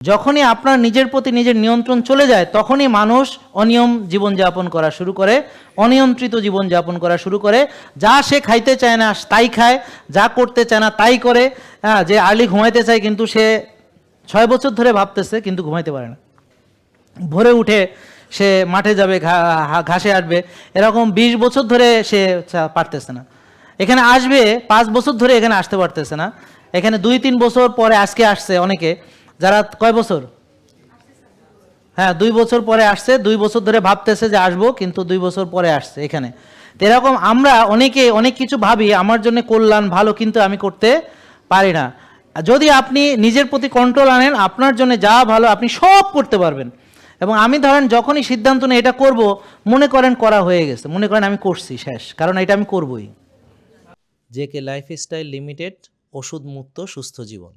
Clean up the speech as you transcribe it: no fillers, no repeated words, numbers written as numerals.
যখনই আপনার নিজের প্রতি নিজের নিয়ন্ত্রণ চলে যায় তখনই মানুষ অনিয়ম জীবনযাপন করা শুরু করে, অনিয়ন্ত্রিত জীবনযাপন করা শুরু করে। যা সে খাইতে চায় না তাই খায়, যা করতে চায় না তাই করে। হ্যাঁ, যে আর্লি ঘুমাইতে চায় কিন্তু সে 6 বছর ধরে ভাবতেছে কিন্তু ঘুমাইতে পারে না। ভোরে উঠে সে মাঠে যাবে, ঘাসে আসবে, এরকম 20 বছর ধরে সে পারতেছে না। এখানে আসবে 5 বছর ধরে এখানে আসতে পারতেছে না। এখানে 2-3 বছর পরে আজকে আসছে অনেকে, যারা কয় বছর, হ্যাঁ 2 বছর পরে আসছে, 2 বছর ধরে ভাবতেছে যে আসবো কিন্তু 2 বছর পরে আসছে এখানে। তো এরকম আমরা অনেকে অনেক কিছু ভাবি আমার জন্য কল্যাণ ভালো, কিন্তু আমি করতে পারি না। যদি আপনি নিজের প্রতি কন্ট্রোল আনেন, আপনার জন্য যা ভালো আপনি সব করতে পারবেন। এবং আমি ধরেন যখনই সিদ্ধান্ত নিই এটা করব, মনে করেন করা হয়ে গেছে, মনে করেন আমি করছি শেষ, কারণ এটা আমি করবই। জেকে লাইফস্টাইল লিমিটেড, ওষুধ মুক্ত সুস্থ জীবন।